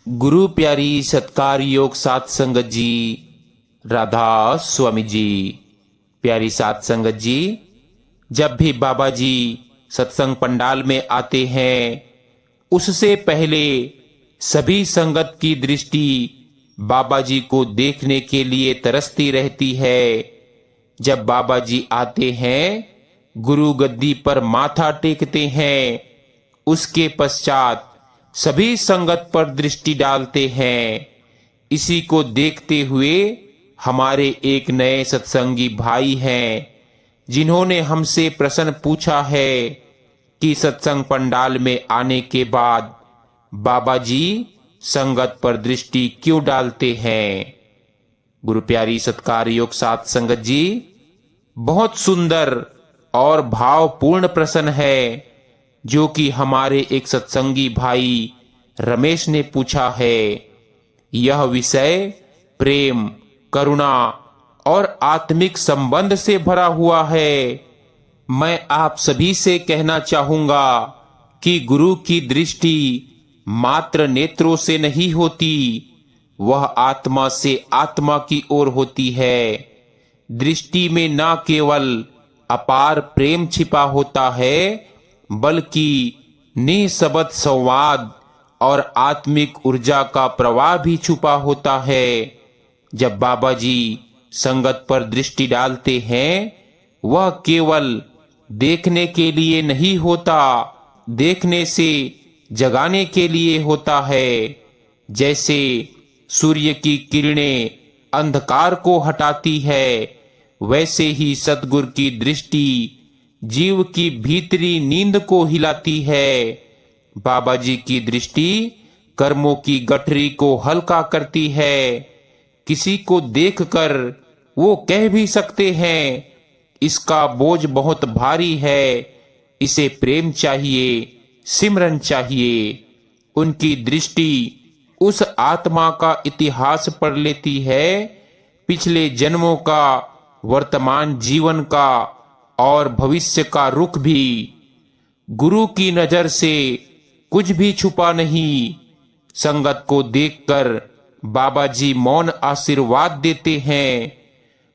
गुरु प्यारी सत्कार योग सात संगत जी, राधा स्वामी जी। प्यारी सात संगत जी, जब भी बाबा जी सत्संग पंडाल में आते हैं, उससे पहले सभी संगत की दृष्टि बाबा जी को देखने के लिए तरसती रहती है। जब बाबा जी आते हैं, गुरु गद्दी पर माथा टेकते हैं, उसके पश्चात सभी संगत पर दृष्टि डालते हैं। इसी को देखते हुए हमारे एक नए सत्संगी भाई हैं, जिन्होंने हमसे प्रश्न पूछा है कि सत्संग पंडाल में आने के बाद बाबा जी संगत पर दृष्टि क्यों डालते हैं। गुरु प्यारी सत्कार योग सात संगत जी, बहुत सुंदर और भावपूर्ण प्रश्न है जो कि हमारे एक सत्संगी भाई रमेश ने पूछा है। यह विषय प्रेम, करुणा और आत्मिक संबंध से भरा हुआ है। मैं आप सभी से कहना चाहूंगा कि गुरु की दृष्टि मात्र नेत्रों से नहीं होती, वह आत्मा से आत्मा की ओर होती है। दृष्टि में न केवल अपार प्रेम छिपा होता है, बल्कि निःशब्द संवाद और आत्मिक ऊर्जा का प्रवाह भी छुपा होता है। जब बाबा जी संगत पर दृष्टि डालते हैं, वह केवल देखने के लिए नहीं होता, देखने से जगाने के लिए होता है। जैसे सूर्य की किरणें अंधकार को हटाती है, वैसे ही सद्गुरु की दृष्टि जीव की भीतरी नींद को हिलाती है। बाबा जी की दृष्टि कर्मों की गठरी को हल्का करती है। किसी को देखकर वो कह भी सकते हैं, इसका बोझ बहुत भारी है, इसे प्रेम चाहिए, सिमरन चाहिए। उनकी दृष्टि उस आत्मा का इतिहास पढ़ लेती है, पिछले जन्मों का, वर्तमान जीवन का और भविष्य का रुख भी। गुरु की नजर से कुछ भी छुपा नहीं। संगत को देखकर बाबा जी मौन आशीर्वाद देते हैं।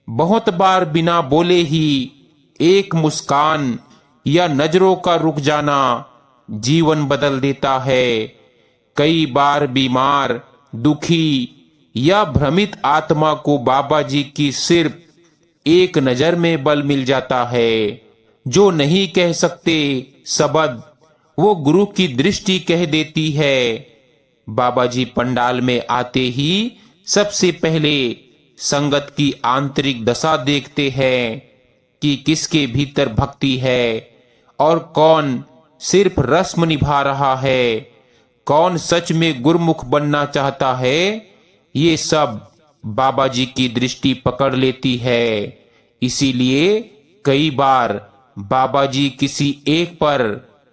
बहुत बार बिना बोले ही एक मुस्कान या नजरों का रुक जाना जीवन बदल देता है। कई बार बीमार, दुखी या भ्रमित आत्मा को बाबा जी की सिर्फ एक नजर में बल मिल जाता है। जो नहीं कह सकते शब्द, वो गुरु की दृष्टि कह देती है। बाबा जी पंडाल में आते ही सबसे पहले संगत की आंतरिक दशा देखते हैं कि किसके भीतर भक्ति है और कौन सिर्फ रस्म निभा रहा है, कौन सच में गुरमुख बनना चाहता है। ये सब बाबा जी की दृष्टि पकड़ लेती है। इसीलिए कई बार बाबा जी किसी एक पर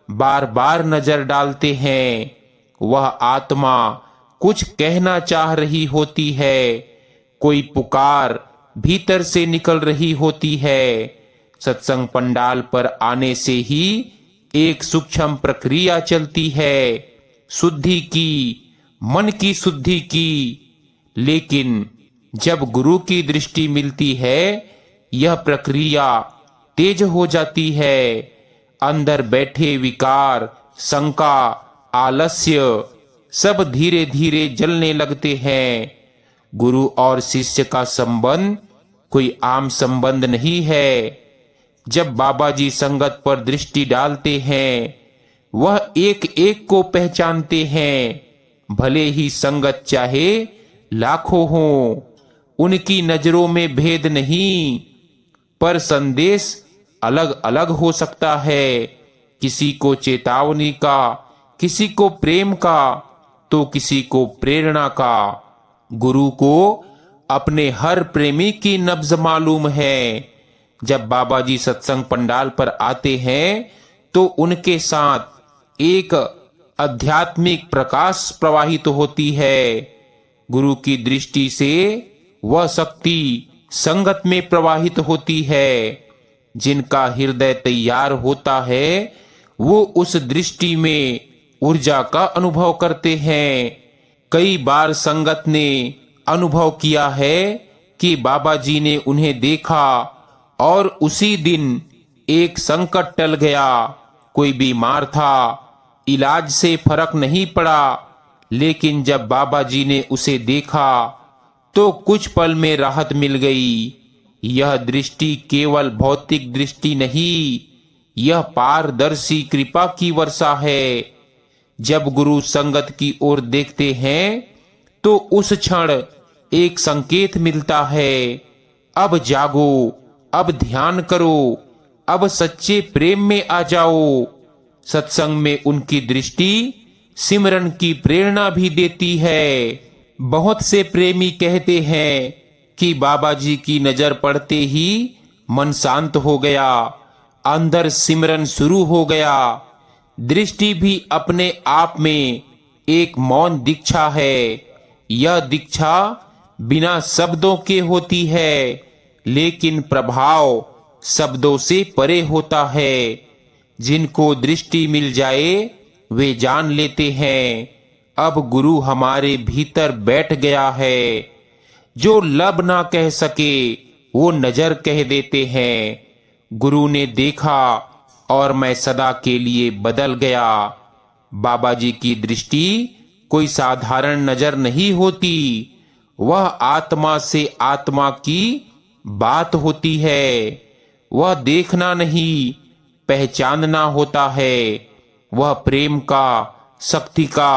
बार बार नजर डालते हैं। वह आत्मा कुछ कहना चाह रही होती है, कोई पुकार भीतर से निकल रही होती है। सत्संग पंडाल पर आने से ही एक सूक्ष्म प्रक्रिया चलती है, शुद्धि की, मन की शुद्धि की। लेकिन जब गुरु की दृष्टि मिलती है, यह प्रक्रिया तेज हो जाती है। अंदर बैठे विकार, शंका, आलस्य सब धीरे धीरे जलने लगते हैं। गुरु और शिष्य का संबंध कोई आम संबंध नहीं है। जब बाबा जी संगत पर दृष्टि डालते हैं, वह एक एक को पहचानते हैं। भले ही संगत चाहे लाखों हों, उनकी नजरों में भेद नहीं, पर संदेश अलग अलग हो सकता है। किसी को चेतावनी का, किसी को प्रेम का, तो किसी को प्रेरणा का। गुरु को अपने हर प्रेमी की नब्ज मालूम है। जब बाबा जी सत्संग पंडाल पर आते हैं, तो उनके साथ एक आध्यात्मिक प्रकाश प्रवाहित होती है। गुरु की दृष्टि से वह शक्ति संगत में प्रवाहित होती है। जिनका हृदय तैयार होता है, वो उस दृष्टि में ऊर्जा का अनुभव करते हैं। कई बार संगत ने अनुभव किया है कि बाबा जी ने उन्हें देखा और उसी दिन एक संकट टल गया। कोई बीमार था, इलाज से फर्क नहीं पड़ा, लेकिन जब बाबा जी ने उसे देखा तो कुछ पल में राहत मिल गई। यह दृष्टि केवल भौतिक दृष्टि नहीं, यह पारदर्शी कृपा की वर्षा है। जब गुरु संगत की ओर देखते हैं तो उस क्षण एक संकेत मिलता है, अब जागो, अब ध्यान करो, अब सच्चे प्रेम में आ जाओ। सत्संग में उनकी दृष्टि सिमरन की प्रेरणा भी देती है। बहुत से प्रेमी कहते हैं कि बाबा जी की नजर पड़ते ही मन शांत हो गया, अंदर सिमरन शुरू हो गया। दृष्टि भी अपने आप में एक मौन दीक्षा है। यह दीक्षा बिना शब्दों के होती है, लेकिन प्रभाव शब्दों से परे होता है। जिनको दृष्टि मिल जाए वे जान लेते हैं, अब गुरु हमारे भीतर बैठ गया है। जो लब ना कह सके वो नजर कह देते हैं। गुरु ने देखा और मैं सदा के लिए बदल गया। बाबा जी की दृष्टि कोई साधारण नजर नहीं होती, वह आत्मा से आत्मा की बात होती है। वह देखना नहीं, पहचानना होता है। वह प्रेम का, शक्ति का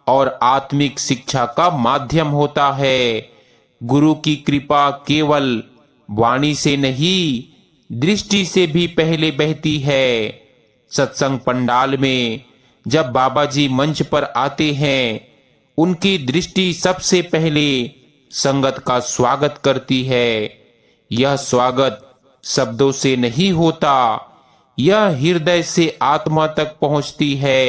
और आत्मिक शिक्षा का माध्यम होता है। गुरु की कृपा केवल वाणी से नहीं, दृष्टि से भी पहले बहती है। सत्संग पंडाल में जब बाबा जी मंच पर आते हैं, उनकी दृष्टि सबसे पहले संगत का स्वागत करती है। यह स्वागत शब्दों से नहीं होता, यह हृदय से आत्मा तक पहुंचती है।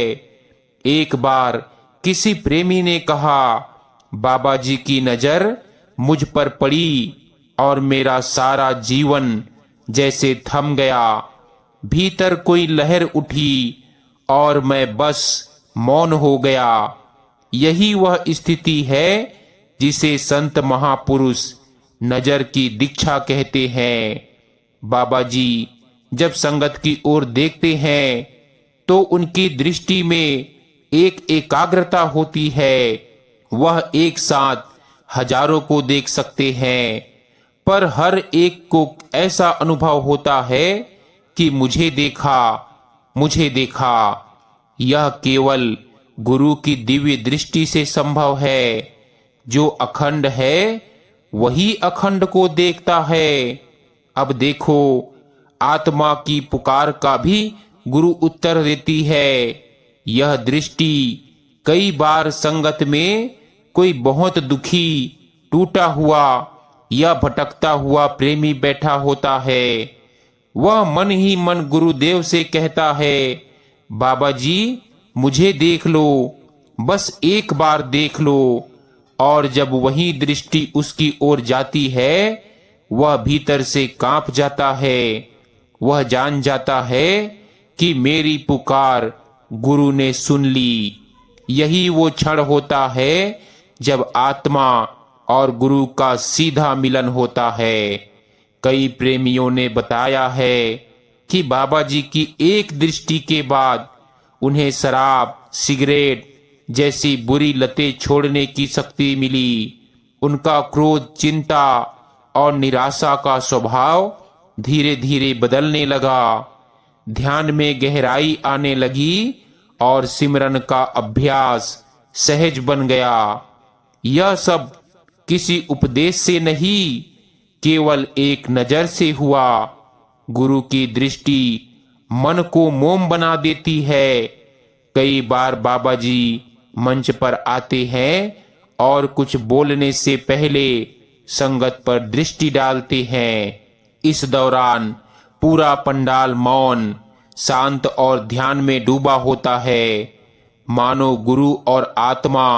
एक बार किसी प्रेमी ने कहा, बाबा जी की नजर मुझ पर पड़ी और मेरा सारा जीवन जैसे थम गया। भीतर कोई लहर उठी और मैं बस मौन हो गया। यही वह स्थिति है जिसे संत महापुरुष नजर की दीक्षा कहते हैं। बाबा जी जब संगत की ओर देखते हैं तो उनकी दृष्टि में एक एकाग्रता होती है। वह एक साथ हजारों को देख सकते हैं, पर हर एक को ऐसा अनुभव होता है कि मुझे देखा, मुझे देखा। यह केवल गुरु की दिव्य दृष्टि से संभव है। जो अखंड है वही अखंड को देखता है। अब देखो, आत्मा की पुकार का भी गुरु उत्तर देती है। यह दृष्टि कई बार संगत में कोई बहुत दुखी, टूटा हुआ या भटकता हुआ प्रेमी बैठा होता है। वह मन ही मन गुरुदेव से कहता है, बाबा जी मुझे देख लो, बस एक बार देख लो। और जब वही दृष्टि उसकी ओर जाती है, वह भीतर से कांप जाता है। वह जान जाता है कि मेरी पुकार गुरु ने सुन ली। यही वो क्षण होता है जब आत्मा और गुरु का सीधा मिलन होता है। कई प्रेमियों ने बताया है कि बाबा जी की एक दृष्टि के बाद उन्हें शराब, सिगरेट जैसी बुरी लतें छोड़ने की शक्ति मिली। उनका क्रोध, चिंता और निराशा का स्वभाव धीरे धीरे बदलने लगा। ध्यान में गहराई आने लगी और सिमरन का अभ्यास सहज बन गया। यह सब किसी उपदेश से नहीं, केवल एक नजर से हुआ। गुरु की दृष्टि मन को मोम बना देती है। कई बार बाबा जी मंच पर आते हैं और कुछ बोलने से पहले संगत पर दृष्टि डालते हैं। इस दौरान पूरा पंडाल मौन, शांत और ध्यान में डूबा होता है, मानो गुरु और आत्मा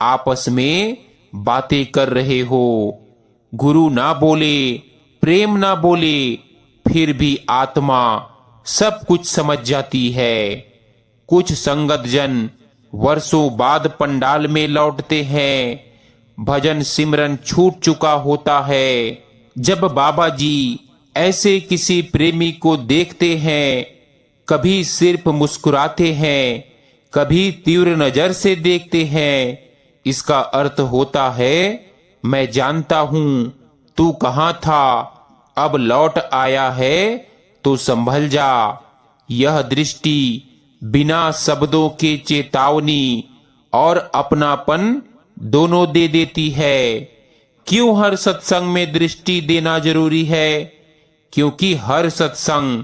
आपस में बातें कर रहे हो। गुरु ना बोले, प्रेम ना बोले, फिर भी आत्मा सब कुछ समझ जाती है। कुछ संगत जन वर्षों बाद पंडाल में लौटते हैं। भजन सिमरन छूट चुका होता है। जब बाबा जी ऐसे किसी प्रेमी को देखते हैं, कभी सिर्फ मुस्कुराते हैं, कभी तीव्र नजर से देखते हैं, इसका अर्थ होता है, मैं जानता हूं तू कहां था, अब लौट आया है तो संभल जा। यह दृष्टि बिना शब्दों के चेतावनी और अपनापन दोनों दे देती है। क्यों हर सत्संग में दृष्टि देना जरूरी है? क्योंकि हर सत्संग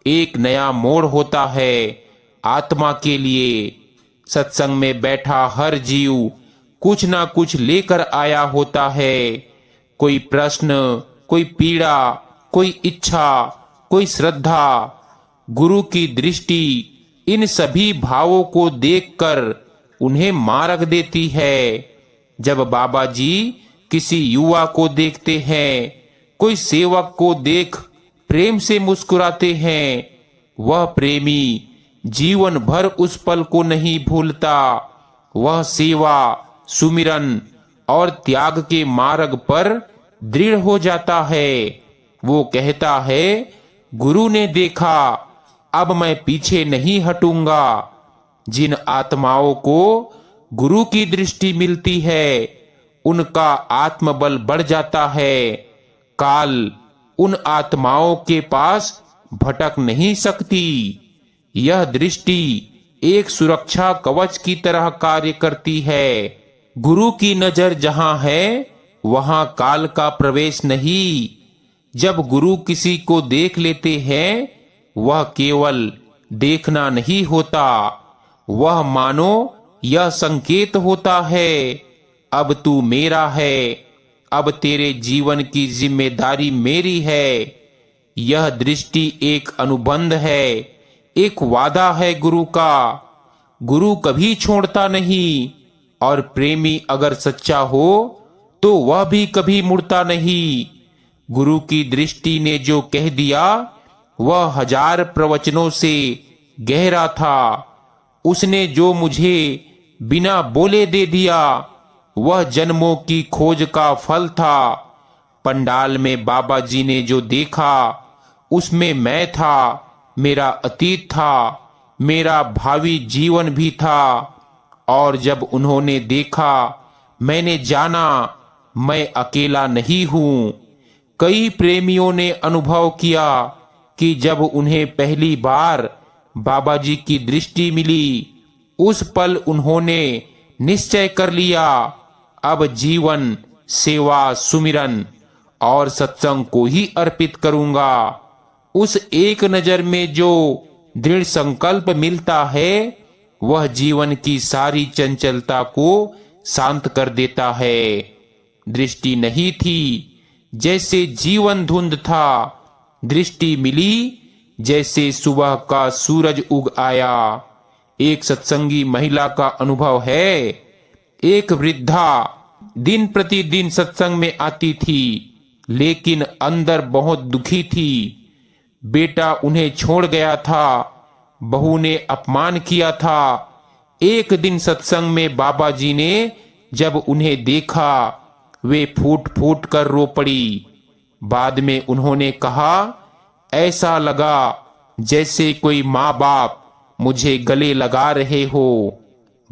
एक नया मोड़ होता है आत्मा के लिए। सत्संग में बैठा हर जीव कुछ ना कुछ लेकर आया होता है। कोई प्रश्न, कोई पीड़ा, कोई इच्छा, कोई श्रद्धा। गुरु की दृष्टि इन सभी भावों को देखकर उन्हें मार्ग देती है। जब बाबा जी किसी युवा को देखते हैं, कोई सेवक को देख प्रेम से मुस्कुराते हैं, वह प्रेमी जीवन भर उस पल को नहीं भूलता। वह सेवा, सुमिरन और त्याग के मार्ग पर दृढ़ हो जाता है। वो कहता है, गुरु ने देखा, अब मैं पीछे नहीं हटूंगा। जिन आत्माओं को गुरु की दृष्टि मिलती है, उनका आत्मबल बढ़ जाता है। काल उन आत्माओं के पास भटक नहीं सकती। यह दृष्टि एक सुरक्षा कवच की तरह कार्य करती है। गुरु की नजर जहां है, वहां काल का प्रवेश नहीं। जब गुरु किसी को देख लेते हैं, वह केवल देखना नहीं होता, वह मानो यह संकेत होता है, अब तू मेरा है, अब तेरे जीवन की जिम्मेदारी मेरी है। यह दृष्टि एक अनुबंध है, एक वादा है गुरु का। गुरु कभी छोड़ता नहीं, और प्रेमी अगर सच्चा हो तो वह भी कभी मुड़ता नहीं। गुरु की दृष्टि ने जो कह दिया, वह 1000 प्रवचनों से गहरा था। उसने जो मुझे बिना बोले दे दिया, वह जन्मों की खोज का फल था। पंडाल में बाबा जी ने जो देखा, उसमें मैं था, मेरा अतीत था, मेरा भावी जीवन भी था। और जब उन्होंने देखा, मैंने जाना मैं अकेला नहीं हूं। कई प्रेमियों ने अनुभव किया कि जब उन्हें पहली बार बाबा जी की दृष्टि मिली, उस पल उन्होंने निश्चय कर लिया, अब जीवन सेवा, सुमिरन और सत्संग को ही अर्पित करूंगा। उस एक नजर में जो दृढ़ संकल्प मिलता है, वह जीवन की सारी चंचलता को शांत कर देता है। दृष्टि नहीं थी, जैसे जीवन धुंध था। दृष्टि मिली, जैसे सुबह का सूरज उग आया। एक सत्संगी महिला का अनुभव है। एक वृद्धा दिन प्रतिदिन सत्संग में आती थी, लेकिन अंदर बहुत दुखी थी। बेटा उन्हें छोड़ गया था, बहू ने अपमान किया था। एक दिन सत्संग में बाबा जी ने जब उन्हें देखा, वे फूट फूट कर रो पड़ी। बाद में उन्होंने कहा, ऐसा लगा जैसे कोई माँ बाप मुझे गले लगा रहे हो।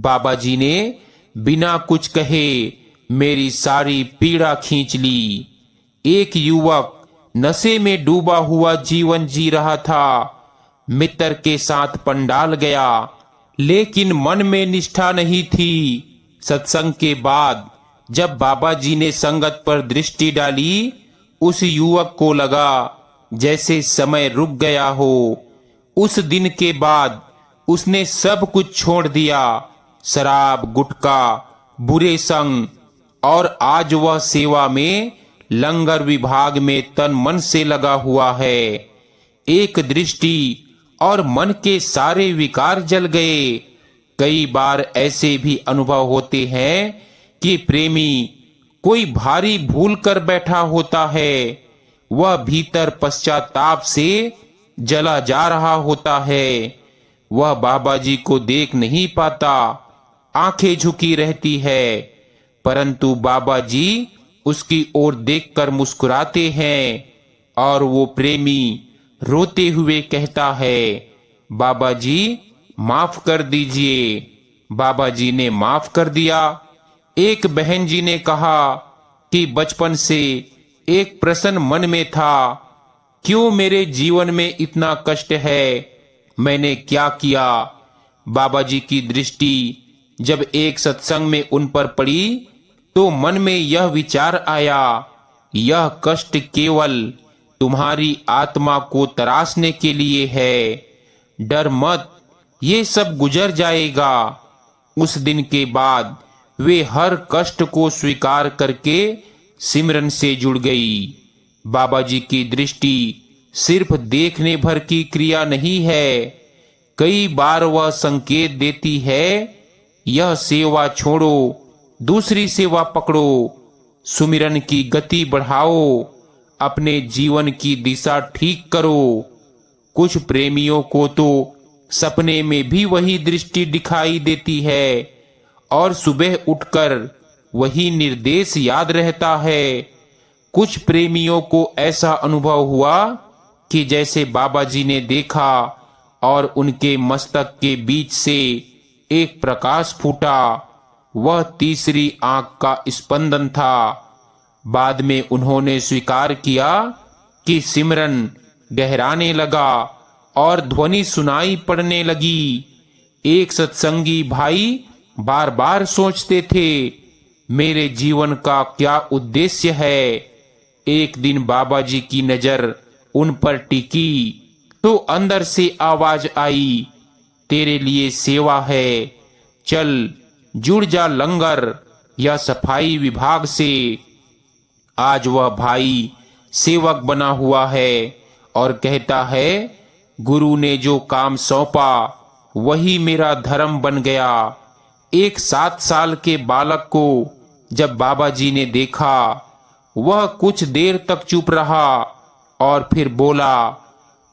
बाबा जी ने बिना कुछ कहे मेरी सारी पीड़ा खींच ली। एक युवक नशे में डूबा हुआ जीवन जी रहा था। मित्र के साथ पंडाल गया, लेकिन मन में निष्ठा नहीं थी। सत्संग के बाद जब बाबा जी ने संगत पर दृष्टि डाली, उस युवक को लगा जैसे समय रुक गया हो। उस दिन के बाद उसने सब कुछ छोड़ दिया, शराब, गुटखा, बुरे संग, और आज वह सेवा में लंगर विभाग में तन मन से लगा हुआ है। एक दृष्टि और मन के सारे विकार जल गए। कई बार ऐसे भी अनुभव होते हैं कि प्रेमी कोई भारी भूल कर बैठा होता है। वह भीतर पश्चाताप से जला जा रहा होता है। वह बाबा जी को देख नहीं पाता, आंखें झुकी रहती है, परंतु बाबा जी उसकी ओर देखकर मुस्कुराते हैं और वो प्रेमी रोते हुए कहता है, बाबा जी माफ कर दीजिए। बाबा जी ने माफ कर दिया। एक बहन जी ने कहा कि बचपन से एक प्रश्न मन में था, क्यों मेरे जीवन में इतना कष्ट है, मैंने क्या किया। बाबा जी की दृष्टि जब एक सत्संग में उन पर पड़ी तो मन में यह विचार आया, यह कष्ट केवल तुम्हारी आत्मा को तराशने के लिए है, डर मत, ये सब गुजर जाएगा। उस दिन के बाद वे हर कष्ट को स्वीकार करके सिमरन से जुड़ गई। बाबा जी की दृष्टि सिर्फ देखने भर की क्रिया नहीं है, कई बार वह संकेत देती है, यह सेवा छोड़ो, दूसरी सेवा पकड़ो, सुमिरन की गति बढ़ाओ, अपने जीवन की दिशा ठीक करो। कुछ प्रेमियों को तो सपने में भी वही दृष्टि दिखाई देती है और सुबह उठकर वही निर्देश याद रहता है। कुछ प्रेमियों को ऐसा अनुभव हुआ कि जैसे बाबा जी ने देखा और उनके मस्तक के बीच से एक प्रकाश फूटा, वह तीसरी आंख का स्पंदन था। बाद में उन्होंने स्वीकार किया कि सिमरन गहराने लगा और ध्वनि सुनाई पड़ने लगी। एक सत्संगी भाई बार बार सोचते थे, मेरे जीवन का क्या उद्देश्य है। एक दिन बाबा जी की नजर उन पर टिकी तो अंदर से आवाज आई, तेरे लिए सेवा है, चल जुड़ जा लंगर या सफाई विभाग से। आज वह भाई सेवक बना हुआ है और कहता है, गुरु ने जो काम सौंपा वही मेरा धर्म बन गया। एक 7 साल के बालक को जब बाबा जी ने देखा, वह कुछ देर तक चुप रहा और फिर बोला,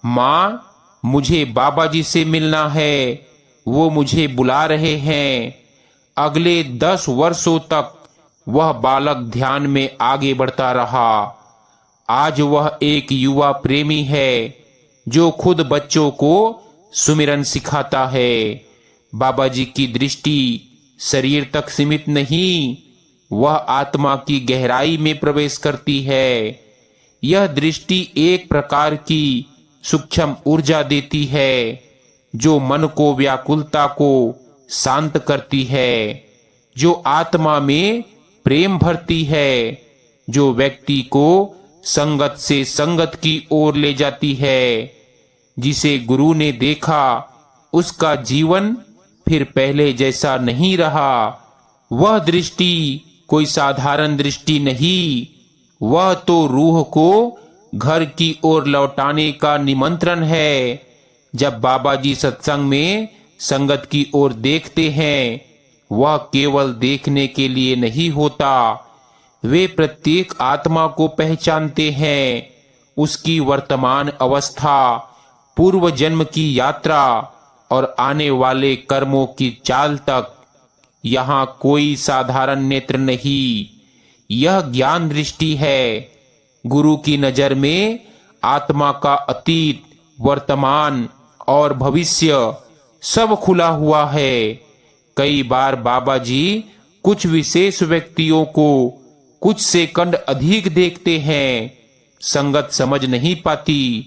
माँ मुझे बाबा जी से मिलना है, वो मुझे बुला रहे हैं। अगले 10 वर्षों तक वह बालक ध्यान में आगे बढ़ता रहा। आज वह एक युवा प्रेमी है जो खुद बच्चों को सुमिरन सिखाता है। बाबा जी की दृष्टि शरीर तक सीमित नहीं, वह आत्मा की गहराई में प्रवेश करती है। यह दृष्टि एक प्रकार की सूक्ष्म ऊर्जा देती है जो मन को व्याकुलता को शांत करती है, जो आत्मा में प्रेम भरती है, जो व्यक्ति को संगत से संगत की ओर ले जाती है। जिसे गुरु ने देखा उसका जीवन फिर पहले जैसा नहीं रहा। वह दृष्टि कोई साधारण दृष्टि नहीं, वह तो रूह को घर की ओर लौटाने का निमंत्रण है। जब बाबा जी सत्संग में संगत की ओर देखते हैं, वह केवल देखने के लिए नहीं होता, वे प्रत्येक आत्मा को पहचानते हैं, उसकी वर्तमान अवस्था, पूर्व जन्म की यात्रा और आने वाले कर्मों की चाल तक। यहाँ कोई साधारण नेत्र नहीं, यह ज्ञान दृष्टि है। गुरु की नजर में आत्मा का अतीत, वर्तमान और भविष्य सब खुला हुआ है। कई बार बाबा जी कुछ विशेष व्यक्तियों को कुछ सेकंड अधिक देखते हैं, संगत समझ नहीं पाती,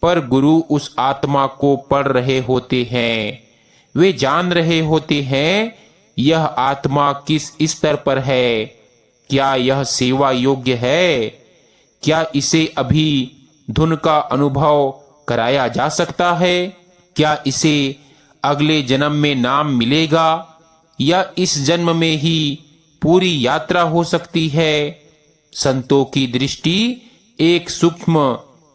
पर गुरु उस आत्मा को पढ़ रहे होते हैं। वे जान रहे होते हैं यह आत्मा किस स्तर पर है, क्या यह सेवा योग्य है, क्या इसे अभी धुन का अनुभव कराया जा सकता है, क्या इसे अगले जन्म में नाम मिलेगा या इस जन्म में ही पूरी यात्रा हो सकती है। संतों की दृष्टि एक सूक्ष्म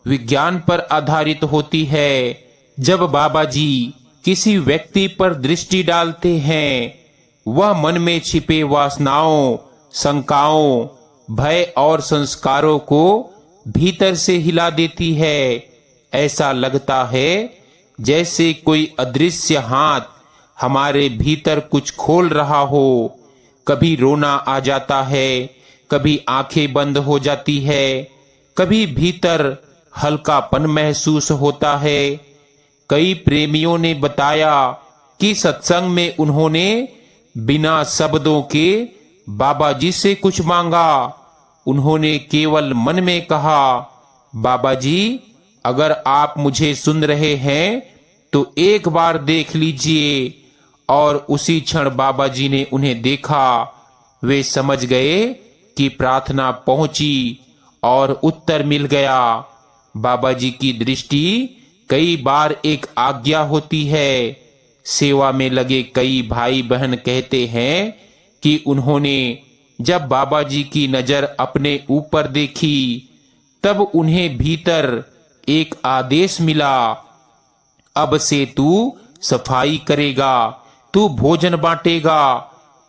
विज्ञान पर आधारित होती है। जब बाबा जी किसी व्यक्ति पर दृष्टि डालते हैं, वह मन में छिपे वासनाओं, शंकाओं, भय और संस्कारों को भीतर से हिला देती है। ऐसा लगता है जैसे कोई अदृश्य हाथ हमारे भीतर कुछ खोल रहा हो। कभी रोना आ जाता है, कभी आंखें बंद हो जाती है, कभी भीतर हल्कापन महसूस होता है। कई प्रेमियों ने बताया कि सत्संग में उन्होंने बिना शब्दों के बाबा जी से कुछ मांगा। उन्होंने केवल मन में कहा, बाबा जी, अगर आप मुझे सुन रहे हैं तो एक बार देख लीजिए। और उसी क्षण बाबा जी ने उन्हें देखा। वे समझ गए कि प्रार्थना पहुंची और उत्तर मिल गया। बाबा जी की दृष्टि कई बार एक आज्ञा होती है। सेवा में लगे कई भाई बहन कहते हैं कि उन्होंने जब बाबा जी की नजर अपने ऊपर देखी तब उन्हें भीतर एक आदेश मिला, अब से तू सफाई करेगा, तू भोजन बांटेगा,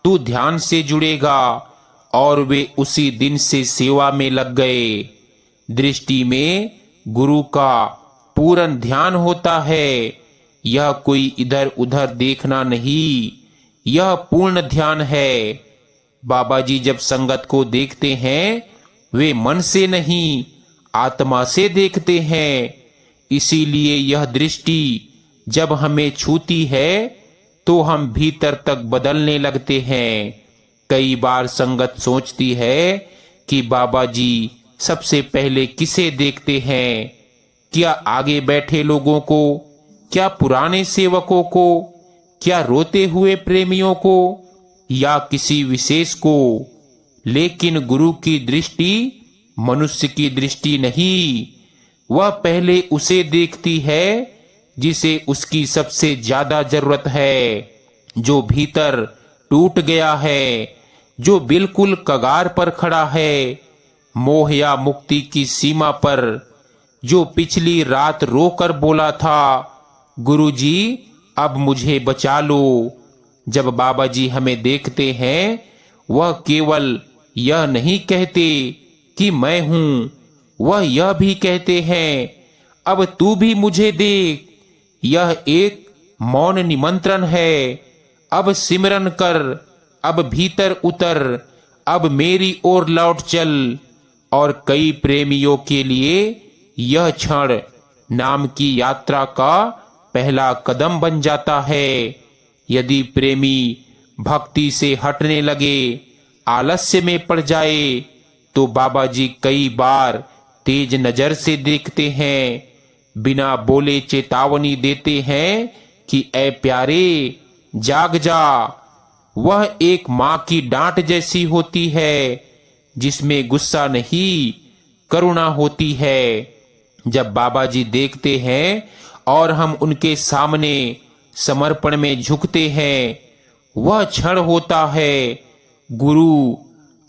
तू ध्यान से जुड़ेगा। और वे उसी दिन से सेवा में लग गए। दृष्टि में गुरु का पूर्ण ध्यान होता है। यह कोई इधर उधर देखना नहीं, यह पूर्ण ध्यान है। बाबा जी जब संगत को देखते हैं वे मन से नहीं आत्मा से देखते हैं। इसीलिए यह दृष्टि जब हमें छूती है तो हम भीतर तक बदलने लगते हैं। कई बार संगत सोचती है कि बाबा जी सबसे पहले किसे देखते हैं? क्या आगे बैठे लोगों को, क्या पुराने सेवकों को, क्या रोते हुए प्रेमियों को, या किसी विशेष को? लेकिन गुरु की दृष्टि मनुष्य की दृष्टि नहीं। वह पहले उसे देखती है जिसे उसकी सबसे ज्यादा जरूरत है, जो भीतर टूट गया है, जो बिल्कुल कगार पर खड़ा है, मोह या मुक्ति की सीमा पर, जो पिछली रात रोकर बोला था, गुरुजी अब मुझे बचा लो। जब बाबा जी हमें देखते हैं वह केवल यह नहीं कहते कि मैं हूं, वह यह भी कहते हैं, अब तू भी मुझे देख। यह एक मौन निमंत्रण है। अब सिमरन कर, अब भीतर उतर, अब मेरी ओर लौट चल। और कई प्रेमियों के लिए यह क्षण नाम की यात्रा का पहला कदम बन जाता है। यदि प्रेमी भक्ति से हटने लगे, आलस्य में पड़ जाए, तो बाबा जी कई बार तेज नजर से देखते हैं, बिना बोले चेतावनी देते हैं कि ऐ प्यारे जाग जा। वह एक माँ की डांट जैसी होती है जिसमें गुस्सा नहीं करुणा होती है। जब बाबा जी देखते हैं और हम उनके सामने समर्पण में झुकते हैं, वह क्षण होता है, गुरु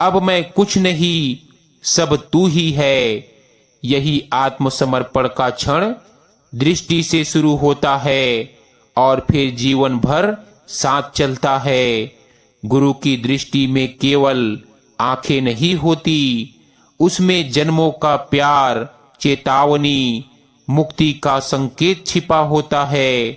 अब मैं कुछ नहीं, सब तू ही है। यही आत्मसमर्पण का क्षण दृष्टि से शुरू होता है और फिर जीवन भर साथ चलता है। गुरु की दृष्टि में केवल आंखें नहीं होती, उसमें जन्मों का प्यार, चेतावनी, मुक्ति का संकेत छिपा होता है।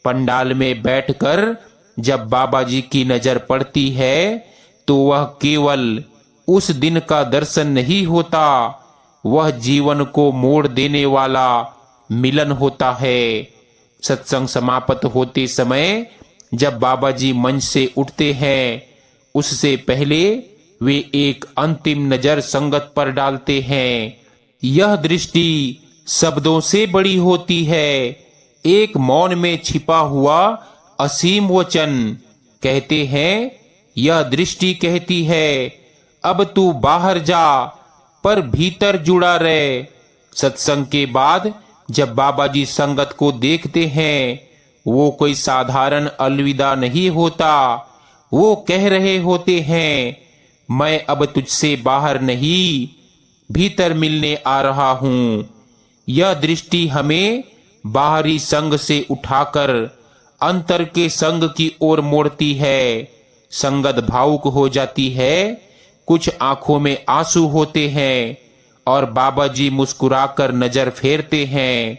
पंडाल में बैठकर जब बाबा जी की नजर पड़ती है तो वह केवल उस दिन का दर्शन नहीं होता, वह जीवन को मोड़ देने वाला मिलन होता है। सत्संग समाप्त होते समय जब बाबा जी मंच से उठते हैं, उससे पहले वे एक अंतिम नजर संगत पर डालते हैं। यह दृष्टि शब्दों से बड़ी होती है। एक मौन में छिपा हुआ असीम वचन। कहते हैं, यह दृष्टि कहती है, अब तू बाहर जा पर भीतर जुड़ा रहे। सत्संग के बाद जब बाबा जी संगत को देखते हैं, वो कोई साधारण अलविदा नहीं होता, वो कह रहे होते हैं, मैं अब तुझसे बाहर नहीं भीतर मिलने आ रहा हूं। यह दृष्टि हमें बाहरी संग से उठाकर अंतर के संग की ओर मोड़ती है। संगत भावुक हो जाती है, कुछ आंखों में आंसू होते हैं और बाबा जी मुस्कुराकर नजर फेरते हैं।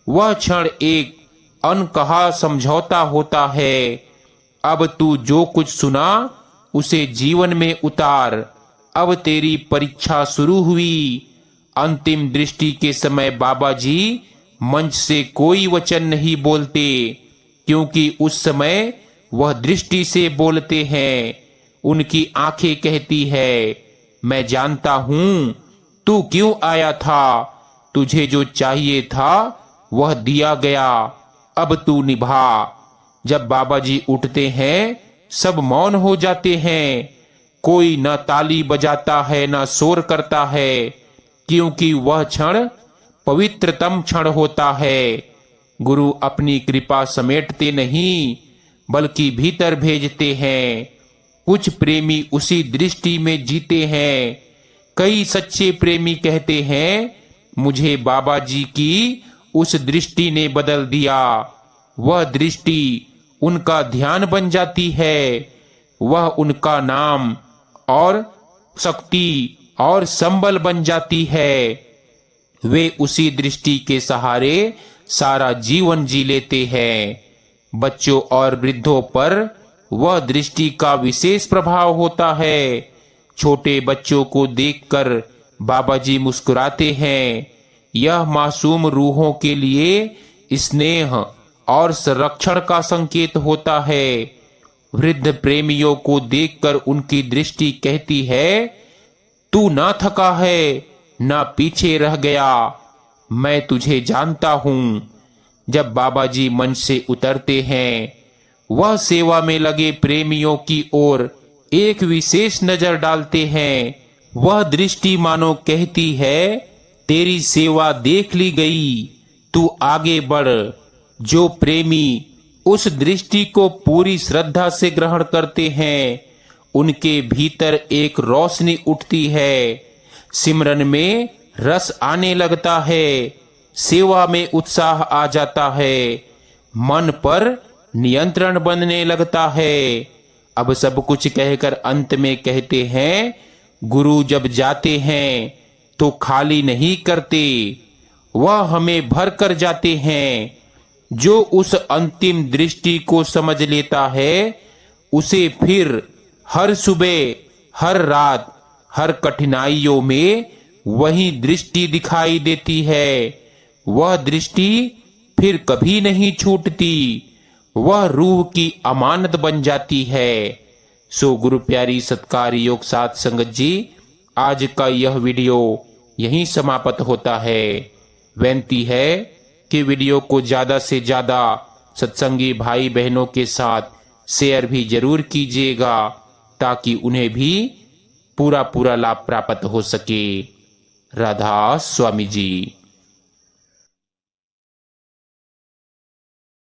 वह क्षण एक अनकहा समझौता होता है, अब तू जो कुछ सुना उसे जीवन में उतार। अब तेरी परीक्षा शुरू हुई। अंतिम दृष्टि के समय बाबा जी मंच से कोई वचन नहीं बोलते, क्योंकि उस समय वह दृष्टि से बोलते हैं। उनकी आंखें कहती है, मैं जानता हूं तू क्यों आया था। तुझे जो चाहिए था वह दिया गया, अब तू निभा। जब बाबा जी उठते हैं सब मौन हो जाते हैं। कोई न ताली बजाता है न शोर करता है, क्योंकि वह क्षण पवित्रतम क्षण होता है। गुरु अपनी कृपा समेटते नहीं बल्कि भीतर भेजते हैं। कुछ प्रेमी उसी दृष्टि में जीते हैं। कई सच्चे प्रेमी कहते हैं, मुझे बाबा जी की उस दृष्टि ने बदल दिया। वह दृष्टि उनका ध्यान बन जाती है। वह उनका नाम और शक्ति और संबल बन जाती है। वे उसी दृष्टि के सहारे सारा जीवन जी लेते हैं। बच्चों और वृद्धों पर वह दृष्टि का विशेष प्रभाव होता है। छोटे बच्चों को देखकर बाबा जी मुस्कुराते हैं। यह मासूम रूहों के लिए स्नेह और संरक्षण का संकेत होता है। वृद्ध प्रेमियों को देखकर उनकी दृष्टि कहती है, तू ना थका है ना पीछे रह गया, मैं तुझे जानता हूं। जब बाबा जी मंच से उतरते हैं, वह सेवा में लगे प्रेमियों की ओर एक विशेष नजर डालते हैं। वह दृष्टि मानो कहती है, तेरी सेवा देख ली गई, तू आगे बढ़। जो प्रेमी उस दृष्टि को पूरी श्रद्धा से ग्रहण करते हैं, उनके भीतर एक रोशनी उठती है। सिमरन में रस आने लगता है, सेवा में उत्साह आ जाता है, मन पर नियंत्रण बनने लगता है। अब सब कुछ कहकर अंत में कहते हैं, गुरु जब जाते हैं तो खाली नहीं करते, वह हमें भर कर जाते हैं। जो उस अंतिम दृष्टि को समझ लेता है, उसे फिर हर सुबह हर रात हर कठिनाइयों में वही दृष्टि दिखाई देती है। वह दृष्टि फिर कभी नहीं छूटती, वह रूह की अमानत बन जाती है। सो गुरु प्यारी सत्कार योग साध संगत जी, आज का यह वीडियो यहीं समाप्त होता है। विनती है कि वीडियो को ज्यादा से ज्यादा सत्संगी भाई बहनों के साथ शेयर भी जरूर कीजिएगा, ताकि उन्हें भी पूरा लाभ प्राप्त हो सके। राधा स्वामी जी।